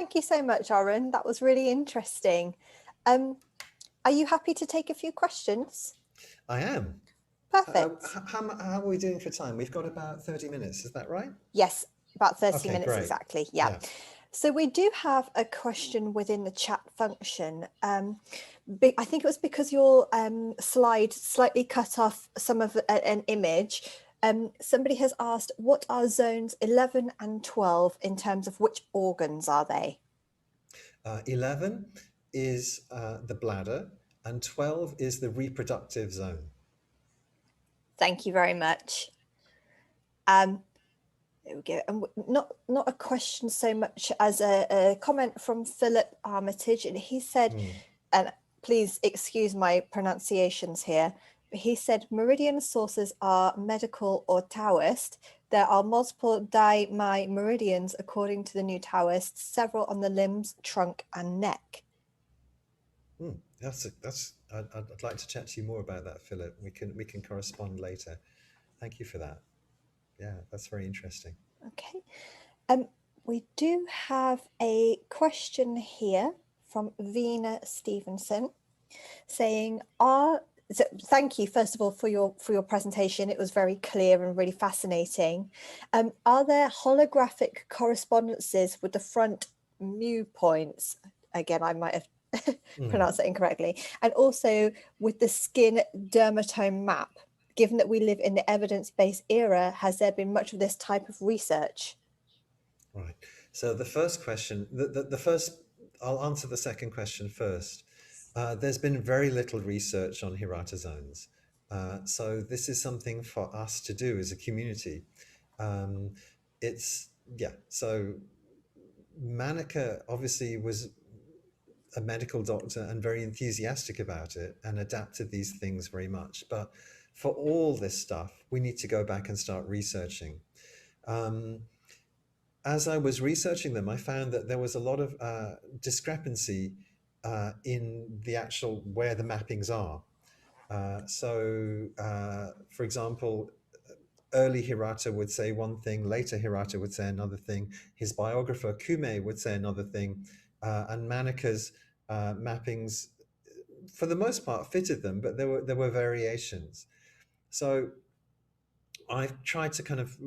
Thank you so much, Oran. That was really interesting. Are you happy to take a few questions? I am. Perfect. How are we doing for time? We've got about 30 minutes, is that right? Yes, about 30 Okay, minutes great. exactly. Yeah. Yeah. So we do have a question within the chat function. I think it was because your slide slightly cut off some of an image. Somebody has asked, what are zones 11 and 12 in terms of which organs are they? 11 is the bladder, and 12 is the reproductive zone. Thank you very much. There we go. And not a question so much as a comment from Philip Armitage, and he said, and please excuse my pronunciations here, but he said meridian sources are medical or Taoist. There are multiple meridians according to the new Taoists, several on the limbs, trunk, and neck. I'd like to chat to you more about that, Philip. We can correspond later. Thank you for that. Yeah, that's very interesting. Okay. We do have a question here from Vina Stevenson saying, thank you first of all for your presentation. It was very clear and really fascinating. Are there holographic correspondences with the front mu points? Again, I might have pronounced that incorrectly. And also with the skin dermatome map. Given that we live in the evidence-based era, has there been much of this type of research? Right. So the first question, the first, I'll answer the second question first. There's been very little research on Hirata zones. So this is something for us to do as a community. So Manika obviously was a medical doctor and very enthusiastic about it and adapted these things very much. But for all this stuff, we need to go back and start researching. As I was researching them, I found that there was a lot of discrepancy in the actual where the mappings are. For example, early Hirata would say one thing, later Hirata would say another thing. His biographer Kume would say another thing, and Manika's mappings, for the most part, fitted them, but there were variations. So I've tried to kind of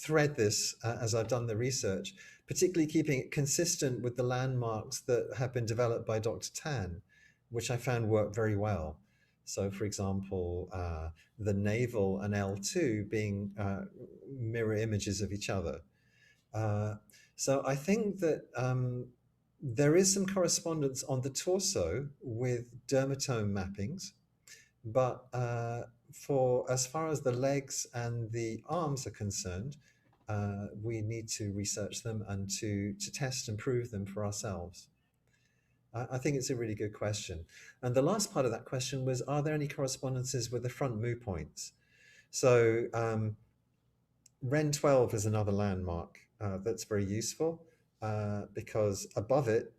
thread this as I've done the research, particularly keeping it consistent with the landmarks that have been developed by Dr. Tan, which I found work very well. So, for example, the navel and L2 being mirror images of each other. So I think that there is some correspondence on the torso with dermatome mappings, but for as far as the legs and the arms are concerned, we need to research them and to test and prove them for ourselves. I think it's a really good question. And the last part of that question was, are there any correspondences with the front mu points? So Ren 12 is another landmark that's very useful because above it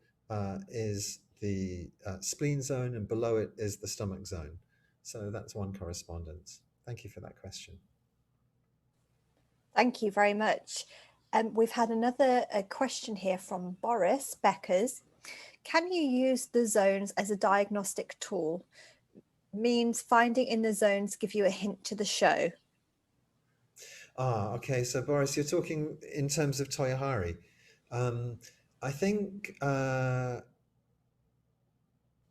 is the spleen zone and below it is the stomach zone. So that's one correspondence. Thank you for that question. Thank you very much. We've had another question here from Boris Beckers. Can you use the zones as a diagnostic tool? Means finding in the zones give you a hint to the show. Okay. So Boris, you're talking in terms of Toyohari. I think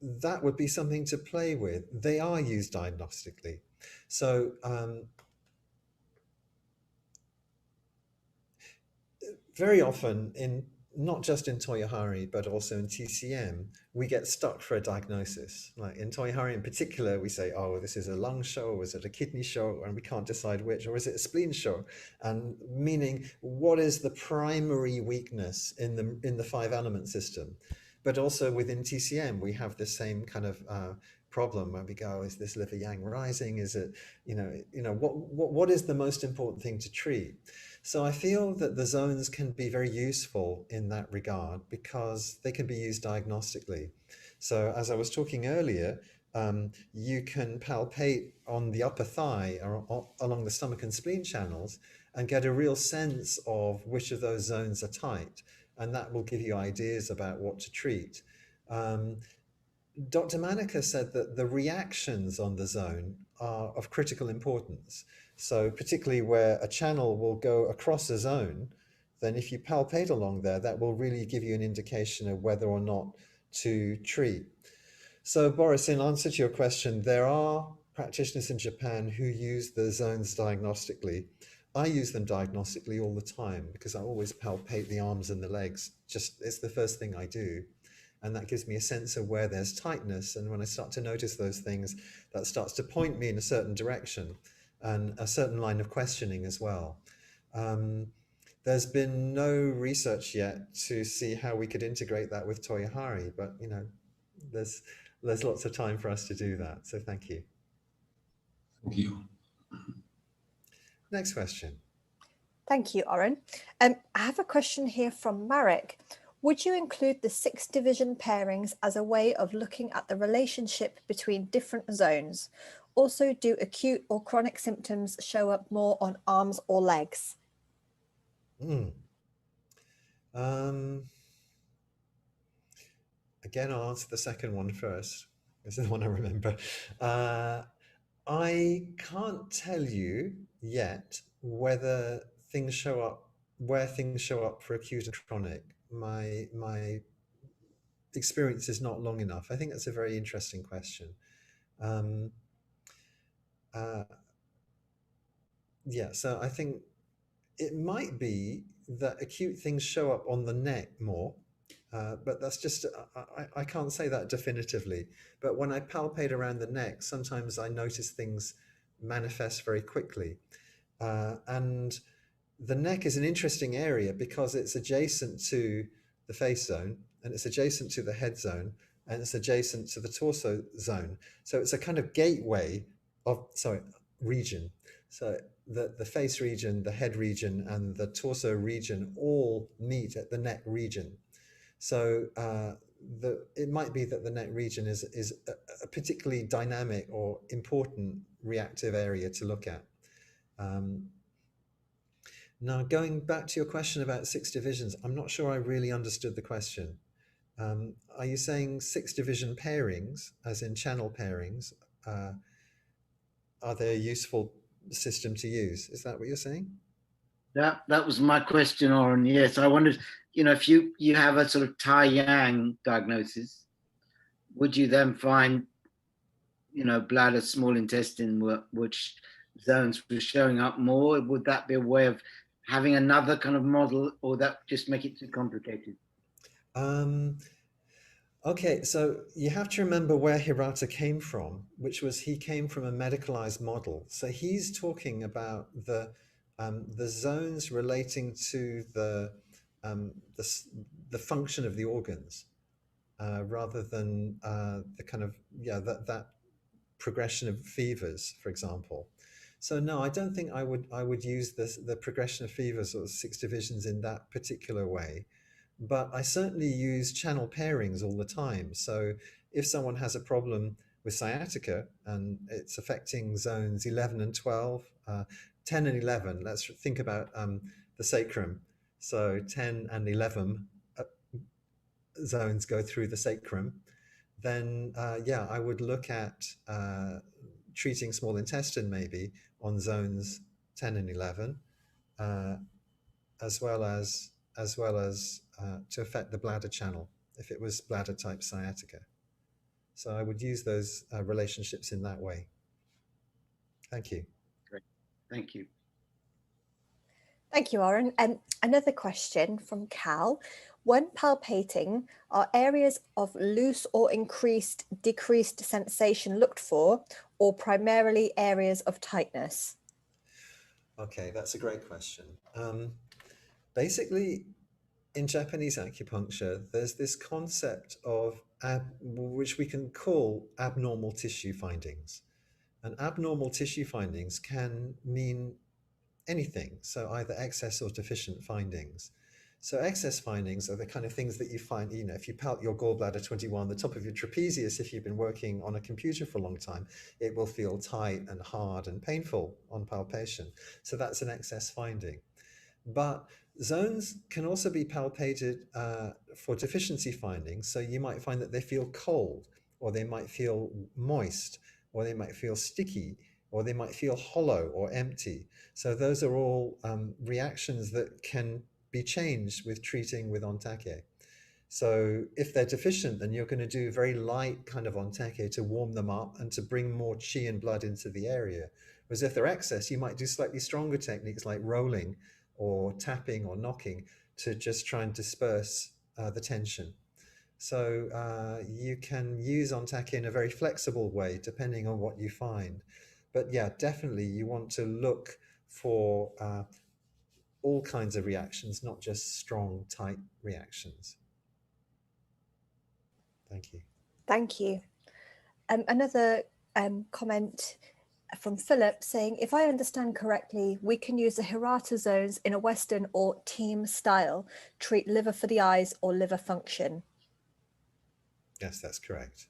that would be something to play with. They are used diagnostically. So very often not just in Toyohari, but also in TCM, we get stuck for a diagnosis. Like in Toyohari in particular, we say, oh, this is a lung show, or is it a kidney show? And we can't decide which, or is it a spleen show? And meaning, what is the primary weakness in the five element system? But also within TCM, we have the same kind of problem where we go, is this liver yang rising? Is it, what is the most important thing to treat? So I feel that the zones can be very useful in that regard because they can be used diagnostically. So as I was talking earlier, you can palpate on the upper thigh or along the stomach and spleen channels and get a real sense of which of those zones are tight. and that will give you ideas about what to treat. Dr. Manica said that the reactions on the zone are of critical importance. So particularly where a channel will go across a zone, then if you palpate along there, that will really give you an indication of whether or not to treat. So Boris, in answer to your question, there are practitioners in Japan who use the zones diagnostically. I use them diagnostically all the time because I always palpate the arms and the legs. Just it's the first thing I do. And that gives me a sense of where there's tightness. And when I start to notice those things, that starts to point me in a certain direction and a certain line of questioning as well. There's been no research yet to see how we could integrate that with Toyohari, but you know, there's lots of time for us to do that. So thank you. Thank you. Next question. Thank you, Oran. I have a question here from Marek. Would you include the 6 division pairings as a way of looking at the relationship between different zones? Also, do acute or chronic symptoms show up more on arms or legs? Again, I'll answer the second one first. This is the one I remember. I can't tell you yet whether things show up, where things show up for acute and chronic. My experience is not long enough. I think that's a very interesting question. Yeah, so I think it might be that acute things show up on the neck more, but that's just, I can't say that definitively. But when I palpate around the neck, sometimes I notice things manifest very quickly. And the neck is an interesting area because it's adjacent to the face zone, and it's adjacent to the head zone, and it's adjacent to the torso zone. So it's a kind of gateway of, region. So the face region, the head region, and the torso region all meet at the neck region. So it might be that the neck region is a particularly dynamic or important reactive area to look at. Now, going back to your question about 6 divisions, I'm not sure I really understood the question. Are you saying 6 division pairings, as in channel pairings, are they a useful system to use? Is that what you're saying? That was my question, Oran. Yes, I wondered, you know, if you have a sort of Tai Yang diagnosis, would you then find, you know, bladder, small intestine, which zones were showing up more? Would that be a way of having another kind of model, or that just make it too complicated? Okay, so you have to remember where Hirata came from, which was he came from a medicalized model. So he's talking about the zones relating to the function of the organs, rather than the kind of that progression of fevers, for example. So no, I don't think I would use the progression of fevers or 6 divisions in that particular way. But I certainly use channel pairings all the time. So if someone has a problem with sciatica and it's affecting zones 11 and 12, 10 and 11, let's think about the sacrum. So 10 and 11 zones go through the sacrum. Then, yeah, I would look at treating small intestine maybe on zones 10 and 11, as well as to affect the bladder channel if it was bladder type sciatica. So I would use those relationships in that way. Thank you. Great. Thank you. Thank you, Oran. Another question from Cal. When palpating, are areas of loose or decreased sensation looked for, or primarily areas of tightness? Okay, that's a great question. Basically, in Japanese acupuncture, there's this concept of which we can call abnormal tissue findings. And abnormal tissue findings can mean anything, so either excess or deficient findings. So excess findings are the kind of things that you find, you know, if you palt your gallbladder 21, the top of your trapezius, if you've been working on a computer for a long time, it will feel tight and hard and painful on palpation. So that's an excess finding. But Zones can also be palpated for deficiency findings. So you might find that they feel cold, or they might feel moist, or they might feel sticky, or they might feel hollow or empty. So those are all reactions that can be changed with treating with ontake. So if they're deficient, then you're going to do very light kind of ontake to warm them up and to bring more chi and blood into the area. Whereas if they're excess, you might do slightly stronger techniques like rolling or tapping or knocking to just try and disperse the tension. So you can use ontake in a very flexible way depending on what you find. But yeah, definitely you want to look for all kinds of reactions, not just strong, tight reactions. Thank you. Thank you. Another comment from Philip saying, if I understand correctly, we can use the Hirata zones in a Western or team style, treat liver for the eyes or liver function. Yes, that's correct.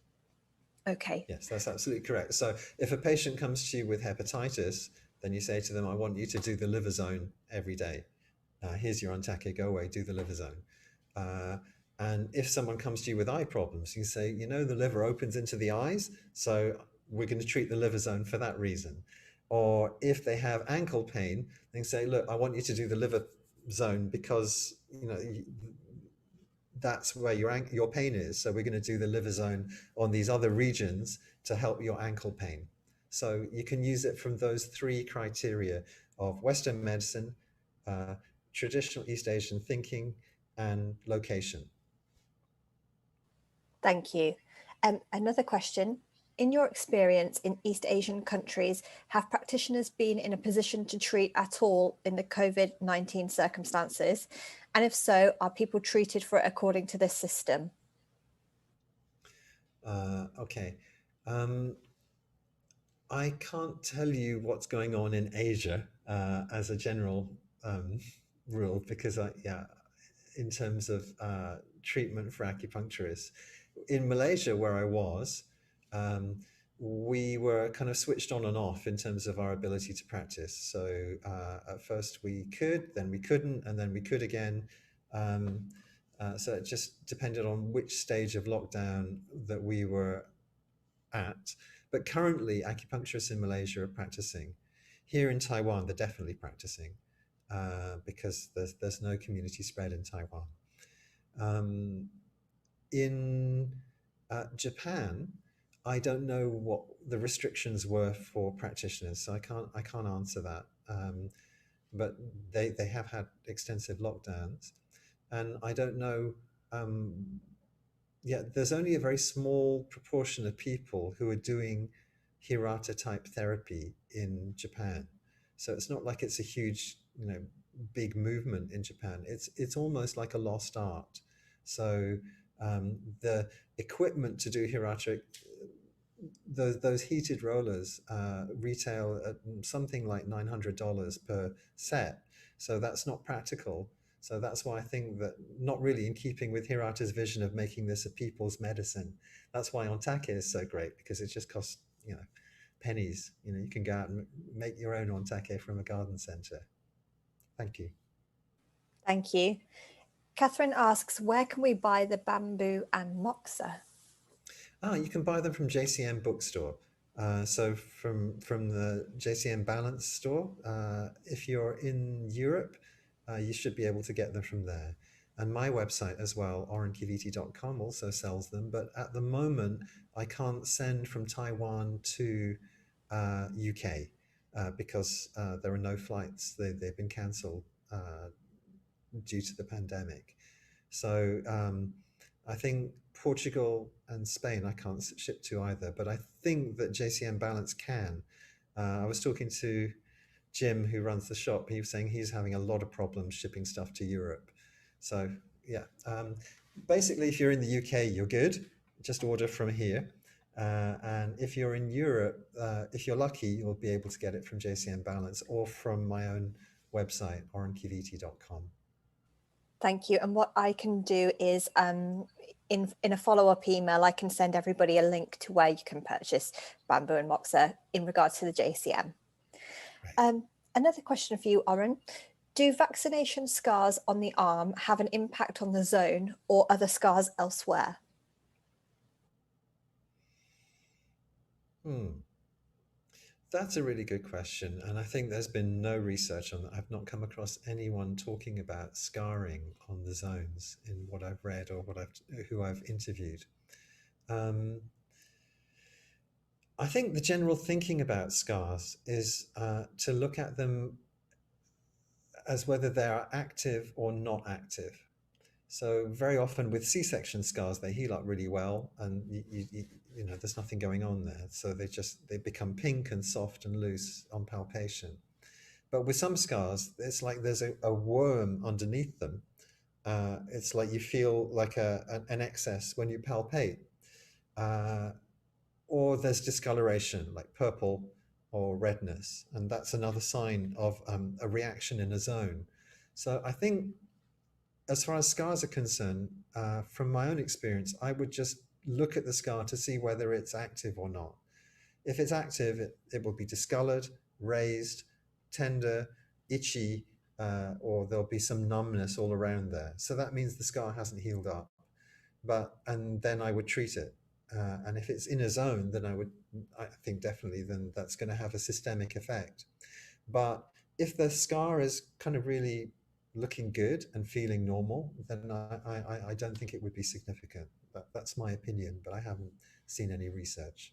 Okay. Yes, that's absolutely correct. So if a patient comes to you with hepatitis, then you say to them, I want you to do the liver zone every day. Here's your ontake, go away, do the liver zone. And if someone comes to you with eye problems, you say, you know, the liver opens into the eyes, so we're going to treat the liver zone for that reason. Or if they have ankle pain, they say, look, I want you to do the liver zone because, you know, that's where your pain is. So we're going to do the liver zone on these other regions to help your ankle pain. So you can use it from those three criteria of Western medicine, traditional East Asian thinking, and location. Thank you. Another question. In your experience in East Asian countries, have practitioners been in a position to treat at all in the COVID-19 circumstances? And if so, are people treated for it according to this system? Okay. I can't tell you what's going on in Asia as a general rule, because in terms of treatment for acupuncturists. In Malaysia, where I was, we were kind of switched on and off in terms of our ability to practice. So at first we could, then we couldn't, and then we could again. So it just depended on which stage of lockdown that we were at. But currently, acupuncturists in Malaysia are practicing. Here in Taiwan, they're definitely practicing because there's no community spread in Taiwan. In Japan, I don't know what the restrictions were for practitioners, so I can't answer that. But they have had extensive lockdowns, and I don't know. There's only a very small proportion of people who are doing Hirata type therapy in Japan. So it's not like it's a huge, big movement in Japan. It's almost like a lost art. So the equipment to do Hirata, those heated rollers retail at something like $900 per set. So that's not practical. So that's why I think that not really in keeping with Hirata's vision of making this a people's medicine. That's why ontake is so great, because it just costs, pennies. You can go out and make your own ontake from a garden center. Thank you. Thank you. Catherine asks, where can we buy the bamboo and moxa? You can buy them from JCM bookstore. So from the JCM Balance store. If you're in Europe, you should be able to get them from there. And my website as well, orankivity.com, also sells them. But at the moment, I can't send from Taiwan to UK because there are no flights. They've been cancelled due to the pandemic. So I think Portugal and Spain I can't ship to either, but I think that JCM Balance can. I was talking to Jim, who runs the shop. He was saying he's having a lot of problems shipping stuff to Europe. So yeah, basically if you're in the UK, you're good. Just order from here. And if you're in Europe, if you're lucky, you'll be able to get it from JCM Balance or from my own website, orankivity.com. Thank you. And what I can do is in a follow-up email, I can send everybody a link to where you can purchase bamboo and moxa in regards to the JCM. Right. Another question for you, Oran. Do vaccination scars on the arm have an impact on the zone or other scars elsewhere? That's a really good question, and I think there's been no research on that. I've not come across anyone talking about scarring on the zones in what I've read or who I've interviewed. I think the general thinking about scars is to look at them as whether they are active or not active. So very often with C-section scars, they heal up really well, and you know there's nothing going on there. So they become pink and soft and loose on palpation. But with some scars, it's like there's a worm underneath them. It's like you feel like an excess when you palpate, or there's discoloration, like purple or redness, and that's another sign of a reaction in a zone. So I think, as far as scars are concerned, from my own experience, I would just look at the scar to see whether it's active or not. If it's active, it will be discolored, raised, tender, itchy, or there'll be some numbness all around there. So that means the scar hasn't healed up. And then I would treat it. And if it's in a zone, then I think definitely then that's going to have a systemic effect. But if the scar is kind of really looking good and feeling normal, then I don't think it would be significant. That's my opinion, but I haven't seen any research.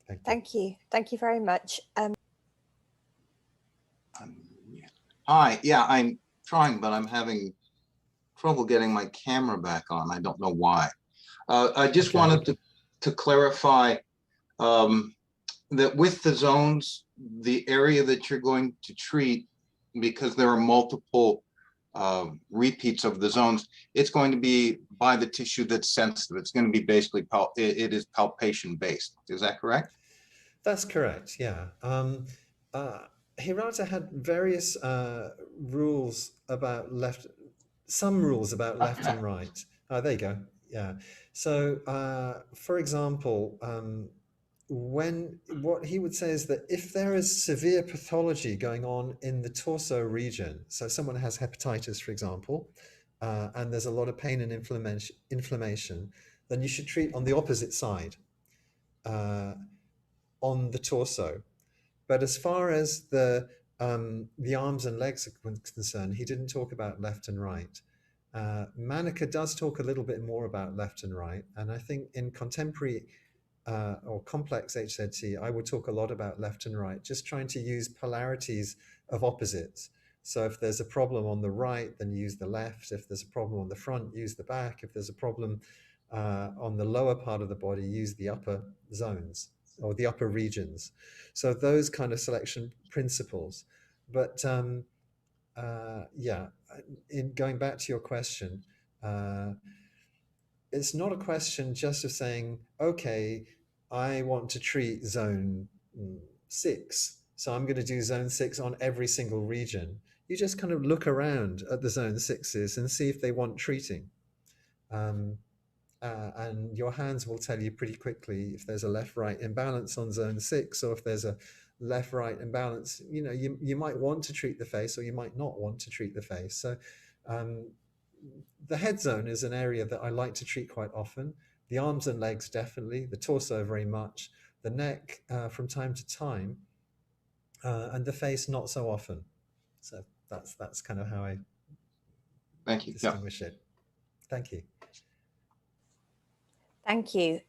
Thank you. Thank you. Thank you very much. Hi, yeah, I'm trying, but I'm having trouble getting my camera back on. I don't know why. I just wanted to clarify that with the zones, the area that you're going to treat, because there are multiple repeats of the zones, it's going to be by the tissue that's sensitive. It's going to be basically, it is palpation based. Is that correct? That's correct, yeah. Hirata had various rules about some rules about left and right. There you go, yeah. So, for example, what he would say is that if there is severe pathology going on in the torso region, so someone has hepatitis, for example, and there's a lot of pain and inflammation, then you should treat on the opposite side, on the torso. But as far as the arms and legs are concerned, he didn't talk about left and right. Manica does talk a little bit more about left and right, and I think in contemporary or complex HZT, I would talk a lot about left and right, just trying to use polarities of opposites. So if there's a problem on the right, then use the left. If there's a problem on the front, use the back. If there's a problem on the lower part of the body, use the upper zones or the upper regions. So those kind of selection principles. But yeah, in going back to your question, it's not a question just of saying, okay, I want to treat zone 6, so I'm going to do zone 6 on every single region. You just kind of look around at the zone 6s and see if they want treating. And your hands will tell you pretty quickly if there's a left-right imbalance on zone 6, or if there's a left-right imbalance. You know, you might want to treat the face, or you might not want to treat the face. So the head zone is an area that I like to treat quite often. The arms and legs, definitely. The torso, very much. The neck, from time to time. And the face, not so often. So that's kind of how I distinguish it. Thank you. Thank you.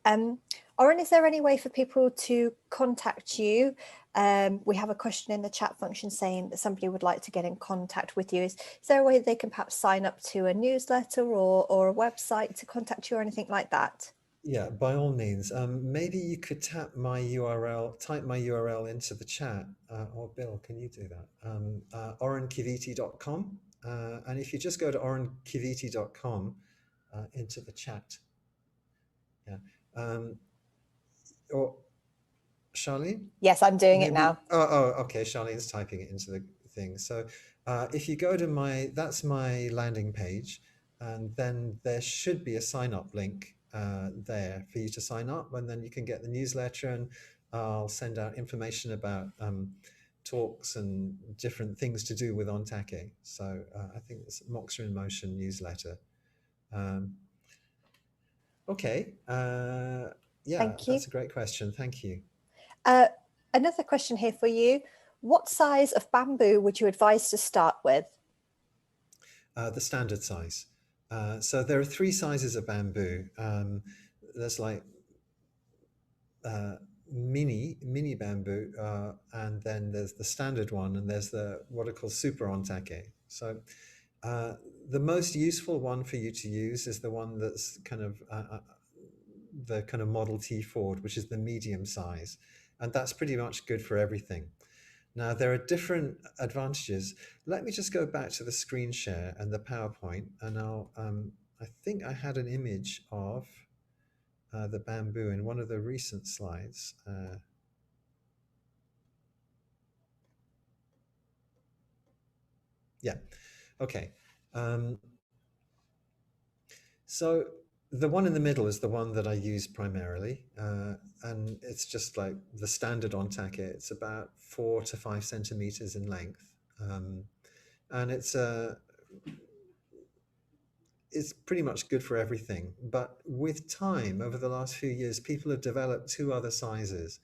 Oran, is there any way for people to contact you? We have a question in the chat function saying that somebody would like to get in contact with you. Is there a way they can perhaps sign up to a newsletter or a website to contact you or anything like that? Yeah, by all means. Maybe you could type my URL into the chat, or Bill, can you do that? Orankivity.com. And if you just go to orankivity.com into the chat. Yeah. Or Charlene? Yes, I'm doing it now. Oh, okay. Charlene's typing it into the thing. So if you go to that's my landing page, and then there should be a sign up link there for you to sign up, and then you can get the newsletter, and I'll send out information about talks and different things to do with Ontake. So I think it's Moxa in Motion newsletter. Okay. Yeah, Thank you. that's a great question. Thank you. Another question here for you. What size of bamboo would you advise to start with? The standard size. So there are 3 sizes of bamboo. There's like mini bamboo, and then there's the standard one, and there's the what are called super Ontake. So the most useful one for you to use is the one that's kind of the kind of Model T Ford, which is the medium size, and that's pretty much good for everything. Now, there are different advantages. Let me just go back to the screen share and the PowerPoint, and I think I had an image of the bamboo in one of the recent slides. Yeah, okay. So the one in the middle is the one that I use primarily, and it's just like the standard Ontake. It's about 4 to 5 centimeters in length, and it's pretty much good for everything. But with time, over the last few years, people have developed 2 other sizes.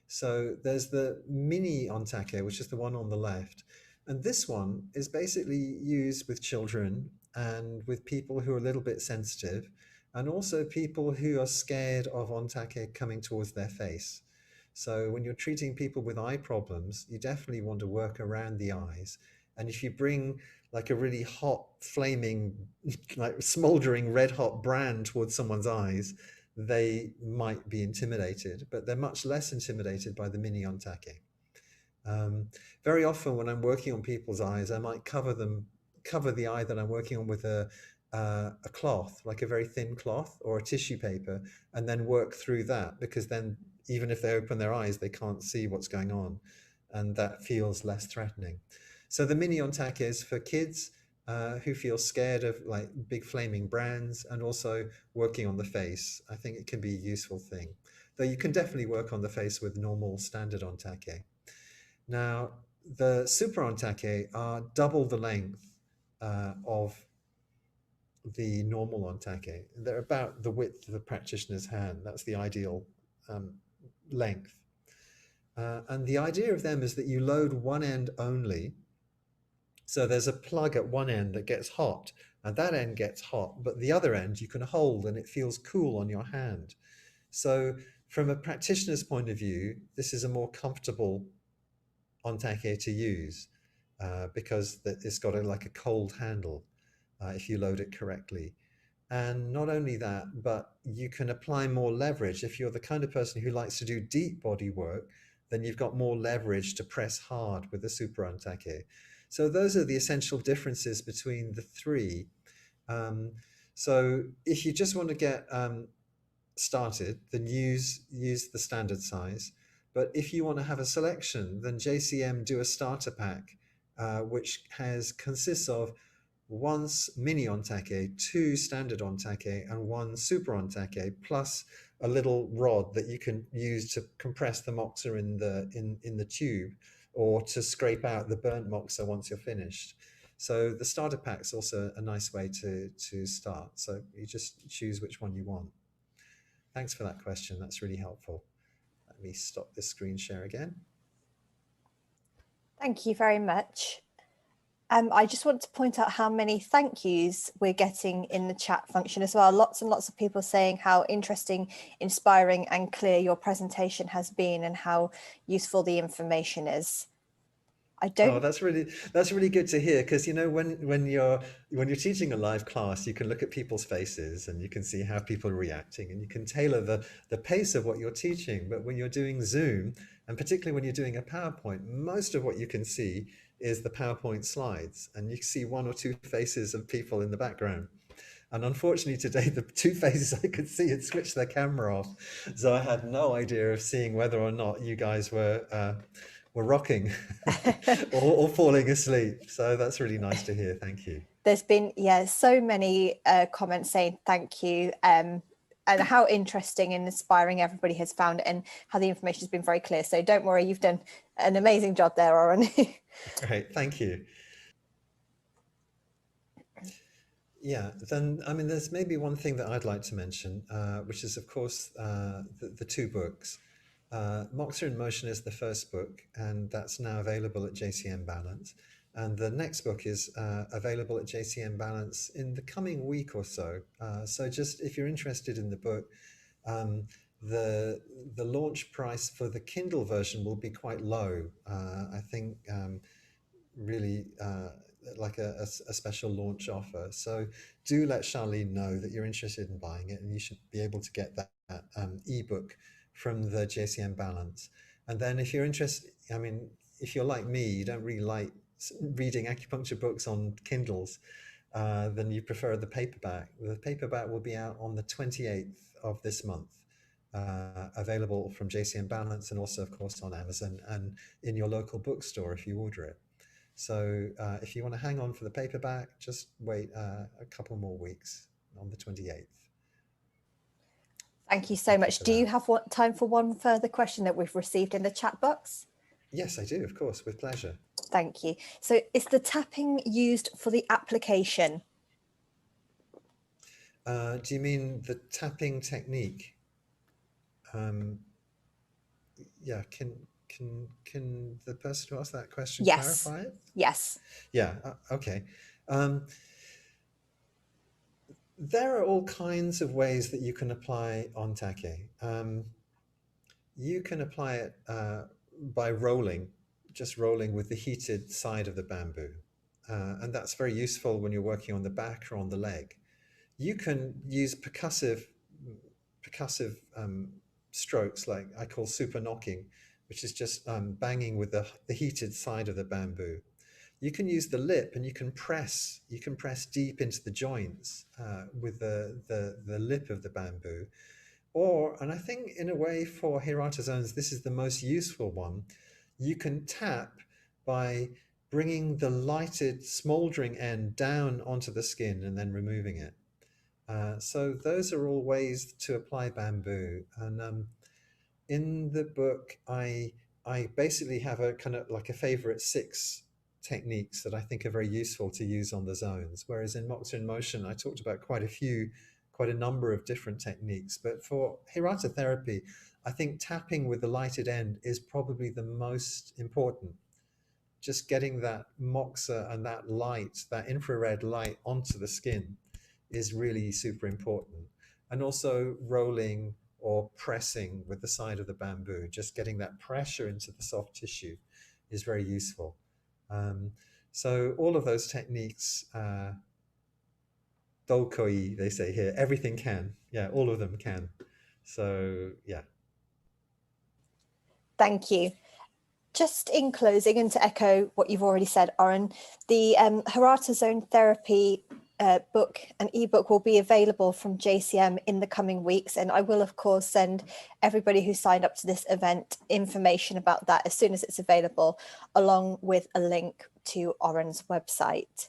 So there's the mini Ontake, which is the one on the left, and this one is basically used with children and with people who are a little bit sensitive, and also people who are scared of Ontake coming towards their face. So when you're treating people with eye problems, you definitely want to work around the eyes. And if you bring like a really hot, flaming, like smoldering red hot brand towards someone's eyes, they might be intimidated, but they're much less intimidated by the mini Ontake. Very often when I'm working on people's eyes, I might cover the eye that I'm working on with a cloth, like a very thin cloth or a tissue paper, and then work through that, because then even if they open their eyes, they can't see what's going on, and that feels less threatening. So the mini Ontake is for kids who feel scared of like big flaming brands, and also working on the face. I think it can be a useful thing, though you can definitely work on the face with normal standard Ontake. Now, the super Ontake are double the length of the normal Ontake. They're about the width of a practitioner's hand. That's the ideal length. And the idea of them is that you load one end only. So there's a plug at one end that gets hot, and that end gets hot, but the other end you can hold and it feels cool on your hand. So from a practitioner's point of view, this is a more comfortable Ontake to use because it's got like a cold handle if you load it correctly. And not only that, but you can apply more leverage. If you're the kind of person who likes to do deep body work, then you've got more leverage to press hard with the super Ontake. So those are the essential differences between the 3. So if you just want to get started, then use the standard size. But if you want to have a selection, then JCM do a starter pack, which consists of 1 mini Ontake, 2 standard Ontake, and 1 super Ontake, plus a little rod that you can use to compress the moxa in the tube, or to scrape out the burnt moxa once you're finished. So the starter pack's also a nice way to start. So you just choose which one you want. Thanks for that question. That's really helpful. Let me stop this screen share again. Thank you very much. I just want to point out how many thank yous we're getting in the chat function as well. Lots and lots of people saying how interesting, inspiring and clear your presentation has been, and how useful the information is. Oh, that's really good to hear, because you know, when you're teaching a live class, you can look at people's faces and you can see how people are reacting, and you can tailor the pace of what you're teaching. But when you're doing Zoom, and particularly when you're doing a PowerPoint, most of what you can see is the PowerPoint slides, and you see 1 or 2 faces of people in the background. And unfortunately today, the 2 faces I could see had switched their camera off, so I had no idea of seeing whether or not you guys were rocking or falling asleep. So that's really nice to hear. Thank you. There's been, so many comments saying thank you, and how interesting and inspiring everybody has found it, and how the information has been very clear. So don't worry, you've done An amazing job there, Oran. Great, thank you. Yeah, then, I mean, there's maybe one thing that I'd like to mention, which is, of course, the two books. Moxa in Motion is the first book, and that's now available at JCM Balance. And the next book is available at JCM Balance in the coming week or so. So just if you're interested in the book, the launch price for the Kindle version will be quite low. I think really like a special launch offer. So do let Charlene know that you're interested in buying it, and you should be able to get that ebook from the JCM Balance. And then if you're interested, I mean, if you're like me, you don't really like reading acupuncture books on Kindles, then you prefer the paperback. The paperback will be out on the 28th of this month. Available from JCM Balance, and also, of course, on Amazon and in your local bookstore if you order it. So if you want to hang on for the paperback, just wait a couple more weeks on the 28th. Thank you so much. Do you have time for one further question that we've received in the chat box? Yes, I do, of course, with pleasure. Thank you. So is the tapping used for the application? Do you mean the tapping technique? Yeah, can the person who asked that question clarify it? Yes. Yeah, okay. There are all kinds of ways that you can apply ontake. You can apply it by rolling, just rolling with the heated side of the bamboo. And that's very useful when you're working on the back or on the leg. You can use percussive strokes, like I call super knocking, which is just banging with the heated side of the bamboo. You can use the lip, and you can press deep into the joints with the lip of the bamboo. Or, and I think in a way for Hirata zones, this is the most useful one, you can tap by bringing the lighted smoldering end down onto the skin and then removing it. So those are all ways to apply bamboo. And in the book, I basically have a kind of like a favorite 6 techniques that I think are very useful to use on the zones. Whereas in Moxa in Motion, I talked about quite a number of different techniques. But for Hirata therapy, I think tapping with the lighted end is probably the most important. Just getting that moxa and that light, that infrared light onto the skin is really super important. And also rolling or pressing with the side of the bamboo, just getting that pressure into the soft tissue is very useful. So all of those techniques, dokoi, they say here, everything can. Yeah, all of them can. So, yeah. Thank you. Just in closing, and to echo what you've already said, Oran, the Hirata Zone Therapy book and ebook will be available from JCM in the coming weeks, and I will of course send everybody who signed up to this event information about that as soon as it's available, along with a link to Oran's website.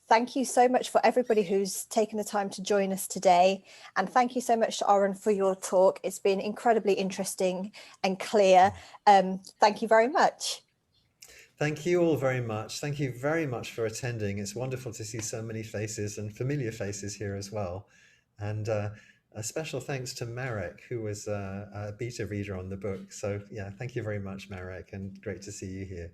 Thank you so much for everybody who's taken the time to join us today, and thank you so much to Oran for your talk. It's been incredibly interesting and clear. Thank you very much. Thank you all very much. Thank you very much for attending. It's wonderful to see so many faces and familiar faces here as well. And a special thanks to Marek, who was a beta reader on the book. So yeah, thank you very much, Marek, and great to see you here.